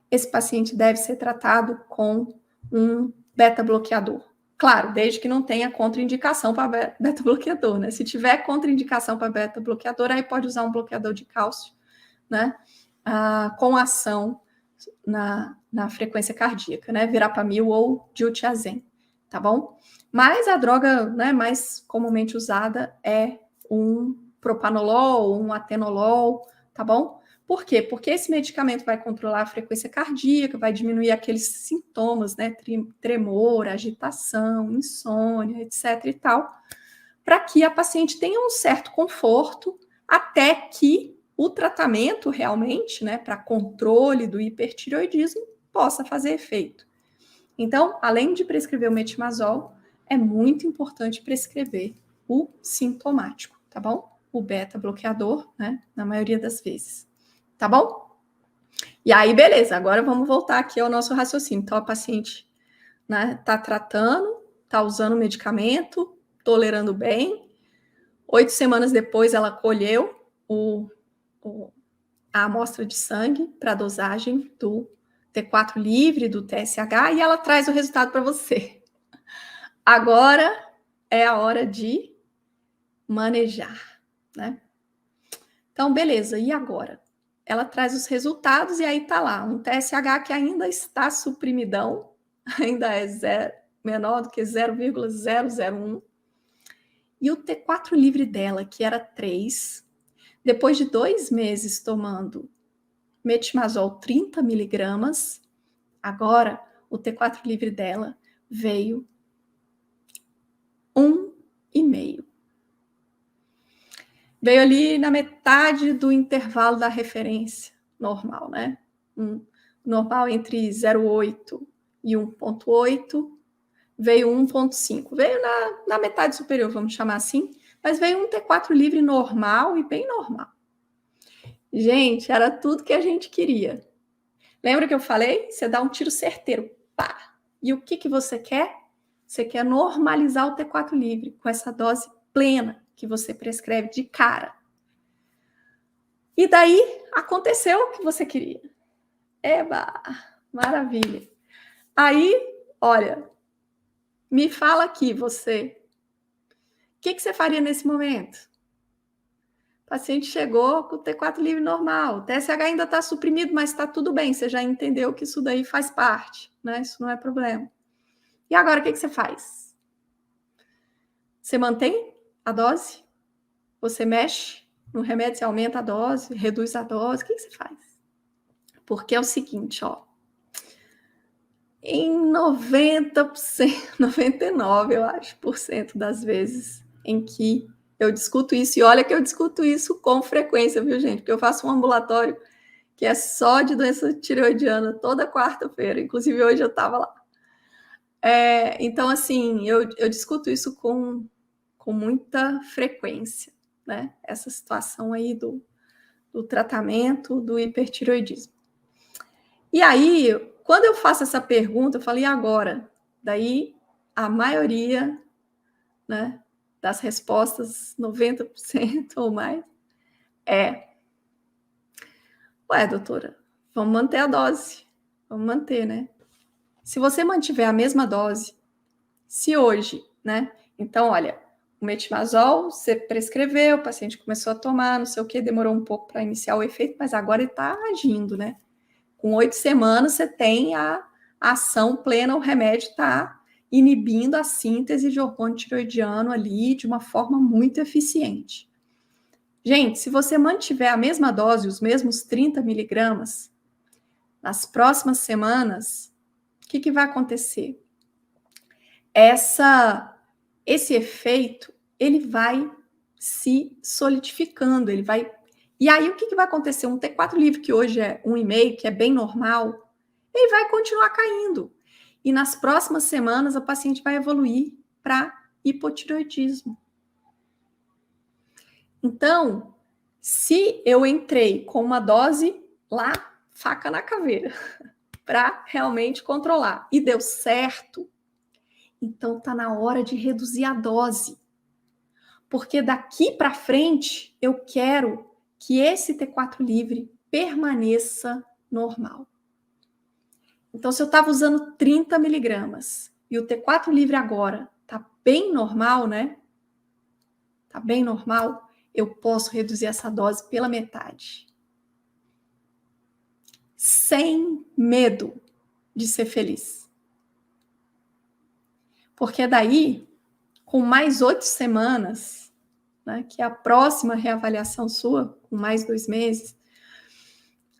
esse paciente deve ser tratado com um beta-bloqueador. Claro, desde que não tenha contraindicação para beta-bloqueador, né? Se tiver contraindicação para beta-bloqueador, aí pode usar um bloqueador de cálcio, né? Com ação na frequência cardíaca, né? Verapamil ou diltiazem, tá bom? Mas a droga, né, mais comumente usada é um propanolol, um atenolol, tá bom? Por quê? Porque esse medicamento vai controlar a frequência cardíaca, vai diminuir aqueles sintomas, né? Tremor, agitação, insônia, etc. e tal, para que a paciente tenha um certo conforto até que o tratamento realmente, né, para controle do hipertireoidismo, possa fazer efeito. Então, além de prescrever o metimazol, é muito importante prescrever o sintomático, tá bom? O beta-bloqueador, né, na maioria das vezes. Tá bom? E aí, beleza, agora vamos voltar aqui ao nosso raciocínio. Então, a paciente, né, tá tratando, tá usando o medicamento, tolerando bem. 8 semanas depois, ela colheu a amostra de sangue para a dosagem do T4 livre, do TSH, e ela traz o resultado para você. Agora é a hora de manejar, né? Então, beleza, e agora? Ela traz os resultados e aí tá lá, um TSH que ainda está suprimidão, ainda é menor do que 0,001, e o T4 livre dela, que era 3, depois de 2 meses tomando metimazol 30 miligramas, agora o T4 livre dela veio 1,5. Veio ali na metade do intervalo da referência normal, né? Normal entre 0,8 e 1,8, veio 1,5. Veio na metade superior, vamos chamar assim, mas veio um T4 livre normal e bem normal. Gente, era tudo que a gente queria. Lembra que eu falei? Você dá um tiro certeiro, pá! E o que você quer? Você quer normalizar o T4 livre com essa dose plena que você prescreve de cara. E daí aconteceu o que você queria. Eba! Maravilha! Aí, olha, me fala aqui você. O que você faria nesse momento? O paciente chegou com o T4 livre normal. O TSH ainda está suprimido, mas está tudo bem. Você já entendeu que isso daí faz parte, né? Isso não é problema. E agora, o que você faz? Você mantém a dose? Você mexe no remédio, você aumenta a dose, reduz a dose? O que você faz? Porque é o seguinte, ó. Em 90%, 99%, eu acho, por cento das vezes em que eu discuto isso, e olha que eu discuto isso com frequência, viu, gente? Porque eu faço um ambulatório que é só de doença tireoidiana toda quarta-feira, inclusive hoje eu estava lá. Então, assim, eu discuto isso com muita frequência, né? Essa situação aí do tratamento do hipertireoidismo. E aí, quando eu faço essa pergunta, eu falo, e agora? Daí, a maioria, né, das respostas, 90% ou mais, ué, doutora, vamos manter a dose. Vamos manter, né? Se você mantiver a mesma dose, se hoje, né? Então, olha, o metimazol, você prescreveu, o paciente começou a tomar, não sei o que, demorou um pouco para iniciar o efeito, mas agora ele está agindo, né? Com 8 semanas, você tem a ação plena, o remédio está inibindo a síntese de hormônio tireoidiano ali de uma forma muito eficiente. Gente, se você mantiver a mesma dose, os mesmos 30 miligramas, nas próximas semanas, o que vai acontecer? Esse efeito, ele vai se solidificando, ele vai... E aí, o que vai acontecer? Um T4 livre, que hoje é 1,5, que é bem normal, ele vai continuar caindo. E nas próximas semanas, a paciente vai evoluir para hipotireoidismo. Então, se eu entrei com uma dose lá, faca na caveira, para realmente controlar, e deu certo, então tá na hora de reduzir a dose. Porque daqui para frente, eu quero que esse T4 livre permaneça normal. Então, se eu estava usando 30 miligramas e o T4 livre agora está bem normal, né? Está bem normal, eu posso reduzir essa dose pela metade. Sem medo de ser feliz. Porque daí, com mais 8 semanas, né, que é a próxima reavaliação sua, com mais 2 meses,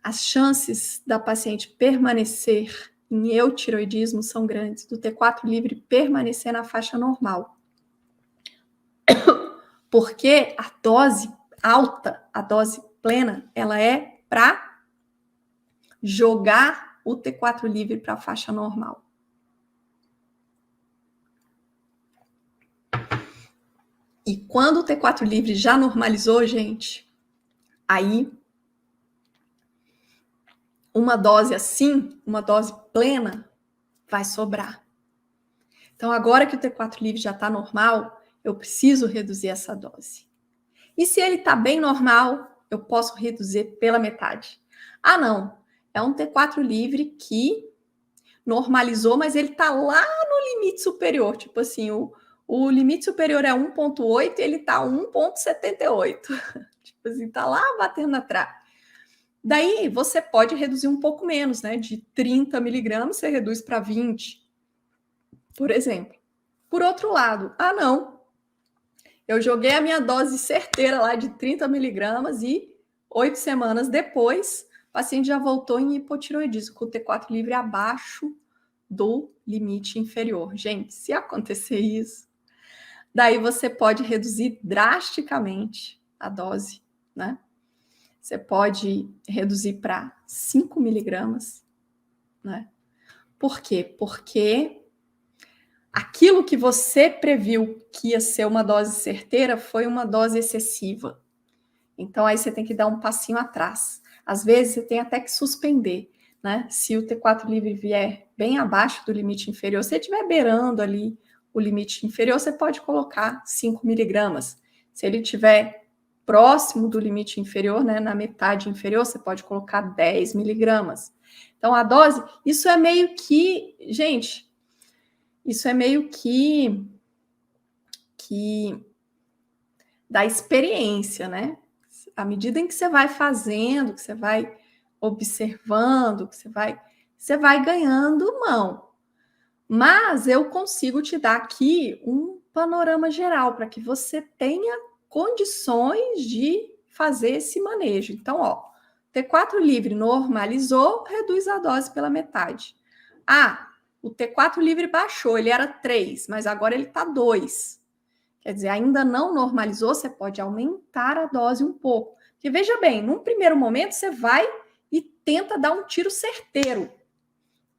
as chances da paciente permanecer em eutireoidismo são grandes, do T4 livre permanecer na faixa normal. Porque a dose alta, a dose plena, ela é para jogar o T4 livre para a faixa normal. E quando o T4 livre já normalizou, gente, aí uma dose assim, uma dose plena, vai sobrar. Então, agora que o T4 livre já está normal, eu preciso reduzir essa dose. E se ele está bem normal, eu posso reduzir pela metade. Ah, não. É um T4 livre que normalizou, mas ele está lá no limite superior. Tipo assim, o limite superior é 1,8 e ele está 1,78. Tipo assim, está lá batendo na trave. Daí você pode reduzir um pouco menos, né? De 30 miligramas, você reduz para 20, por exemplo. Por outro lado, ah, não. Eu joguei a minha dose certeira lá de 30 miligramas e 8 semanas depois, o paciente já voltou em hipotiroidismo, com o T4 livre abaixo do limite inferior. Gente, se acontecer isso, daí você pode reduzir drasticamente a dose, né? Você pode reduzir para 5 miligramas, né? Por quê? Porque aquilo que você previu que ia ser uma dose certeira foi uma dose excessiva. Então, aí você tem que dar um passinho atrás. Às vezes, você tem até que suspender, né? Se o T4 livre vier bem abaixo do limite inferior, se estiver beirando ali o limite inferior, você pode colocar 5 miligramas. Se ele estiver próximo do limite inferior, né, na metade inferior, você pode colocar 10 miligramas. Então, a dose, isso é meio que, gente, isso é meio que da experiência, né? À medida em que você vai fazendo, que você vai observando, que você vai ganhando mão. Mas eu consigo te dar aqui um panorama geral para que você tenha condições de fazer esse manejo. Então, ó, T4 livre normalizou, reduz a dose pela metade. Ah, o T4 livre baixou, ele era 3, mas agora ele está 2. Quer dizer, ainda não normalizou, você pode aumentar a dose um pouco. Porque veja bem, num primeiro momento você vai e tenta dar um tiro certeiro.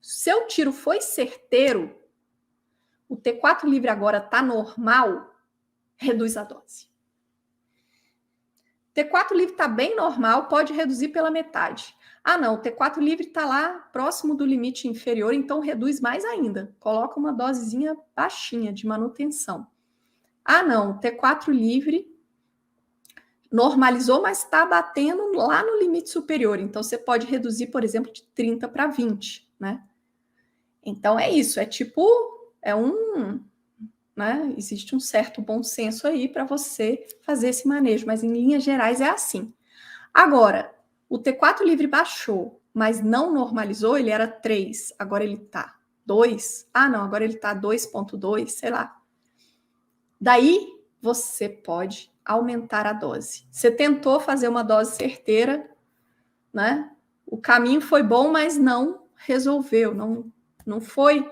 Seu tiro foi certeiro, o T4 livre agora está normal, reduz a dose. T4 livre está bem normal, pode reduzir pela metade. Ah, não, o T4 livre está lá próximo do limite inferior, então reduz mais ainda. Coloca uma dosezinha baixinha de manutenção. Ah, não, T4 livre normalizou, mas está batendo lá no limite superior. Então, você pode reduzir, por exemplo, de 30 para 20, né? Então, é isso. É tipo, né? Existe um certo bom senso aí para você fazer esse manejo, mas em linhas gerais é assim. Agora, o T4 livre baixou, mas não normalizou, ele era 3, agora ele está 2. Ah, não, agora ele está 2,2, sei lá. Daí, você pode aumentar a dose. Você tentou fazer uma dose certeira, né? O caminho foi bom, mas não resolveu, não foi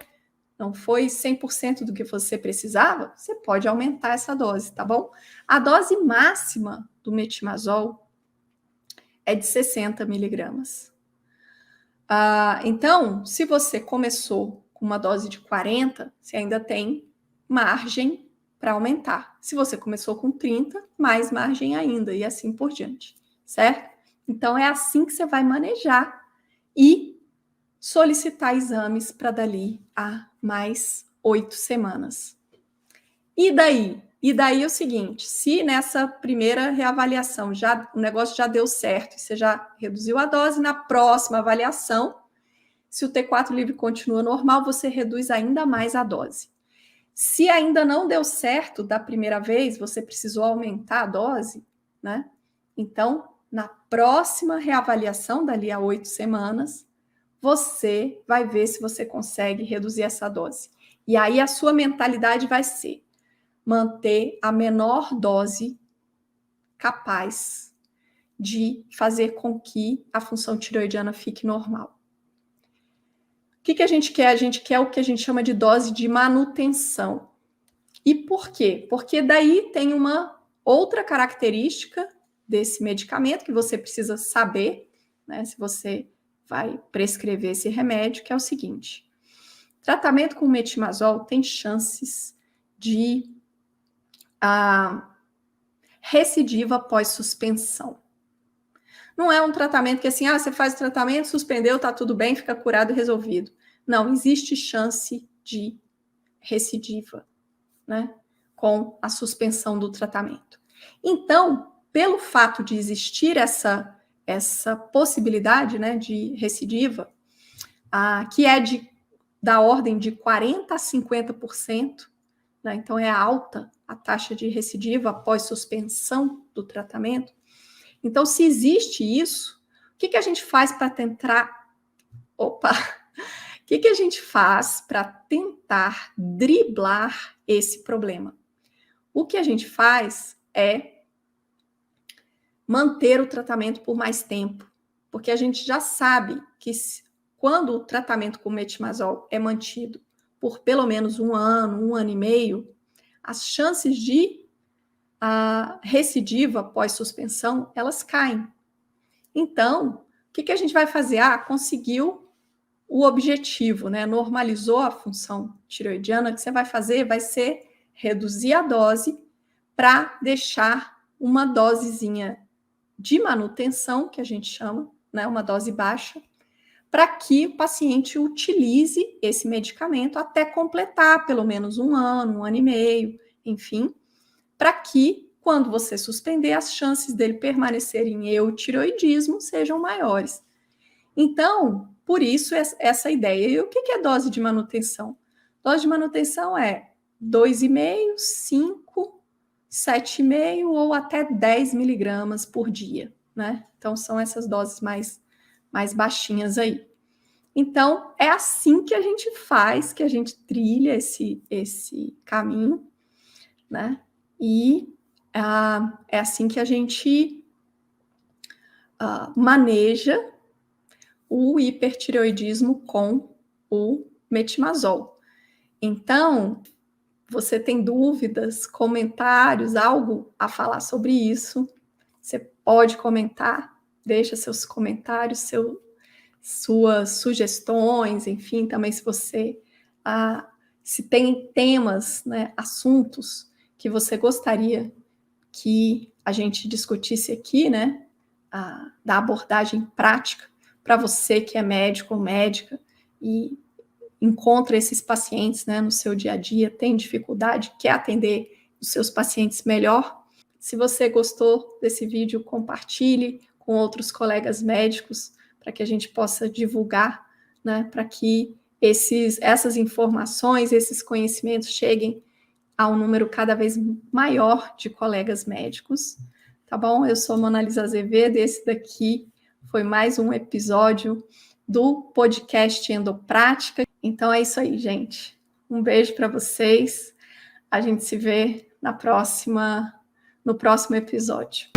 100% do que você precisava, você pode aumentar essa dose, tá bom? A dose máxima do metimazol é de 60 miligramas. Então, se você começou com uma dose de 40, você ainda tem margem para aumentar. Se você começou com 30, mais margem ainda, e assim por diante, certo? Então, é assim que você vai manejar e solicitar exames para dali a mais 8 semanas. E daí? E daí é o seguinte, se nessa primeira reavaliação o negócio já deu certo, você já reduziu a dose, na próxima avaliação, se o T4 livre continua normal, você reduz ainda mais a dose. Se ainda não deu certo da primeira vez, você precisou aumentar a dose, né? Então, na próxima reavaliação, dali a 8 semanas, você vai ver se você consegue reduzir essa dose. E aí a sua mentalidade vai ser manter a menor dose capaz de fazer com que a função tireoidiana fique normal. O que a gente quer? A gente quer o que a gente chama de dose de manutenção. E por quê? Porque daí tem uma outra característica desse medicamento que você precisa saber, né, se você vai prescrever esse remédio, que é o seguinte: tratamento com metimazol tem chances de recidiva pós-suspensão. Não é um tratamento que assim, você faz o tratamento, suspendeu, tá tudo bem, fica curado e resolvido. Não, existe chance de recidiva, né? Com a suspensão do tratamento. Então, pelo fato de existir essa possibilidade, né, de recidiva, que é da ordem de 40% a 50%, né, então é alta a taxa de recidiva após suspensão do tratamento. Então, se existe isso, o que a gente faz para tentar... O que a gente faz para tentar driblar esse problema? O que a gente faz é manter o tratamento por mais tempo, porque a gente já sabe que quando o tratamento com metimazol é mantido por pelo menos 1 ano e meio, as chances de recidiva pós-suspensão, elas caem. Então, o que a gente vai fazer? Conseguiu o objetivo, né? Normalizou a função tireoidiana. O que você vai fazer vai ser reduzir a dose para deixar uma dosezinha de manutenção, que a gente chama, né? Uma dose baixa, para que o paciente utilize esse medicamento até completar pelo menos 1 ano e meio, enfim, para que, quando você suspender, as chances dele permanecer em eutireoidismo sejam maiores. Então, por isso, essa ideia. E o que é dose de manutenção? Dose de manutenção é 2,5, 5, 7,5 ou até 10 miligramas por dia, né? Então, são essas doses mais baixinhas aí. Então, é assim que a gente faz, que a gente trilha esse caminho, né? E é assim que a gente maneja o hipertireoidismo com o metimazol. Então, você tem dúvidas, comentários, algo a falar sobre isso? Você pode comentar, deixa seus comentários, suas sugestões, enfim, também se você se tem temas, né, assuntos que você gostaria que a gente discutisse aqui, né, da abordagem prática para você que é médico ou médica e encontra esses pacientes, né, no seu dia a dia, tem dificuldade, quer atender os seus pacientes melhor. Se você gostou desse vídeo, compartilhe com outros colegas médicos para que a gente possa divulgar, né, para que essas informações, esses conhecimentos cheguem a um número cada vez maior de colegas médicos, tá bom? Eu sou Mona Lisa Azevedo, esse daqui foi mais um episódio do podcast Endoprática. Então é isso aí, gente. Um beijo para vocês. A gente se vê no próximo episódio.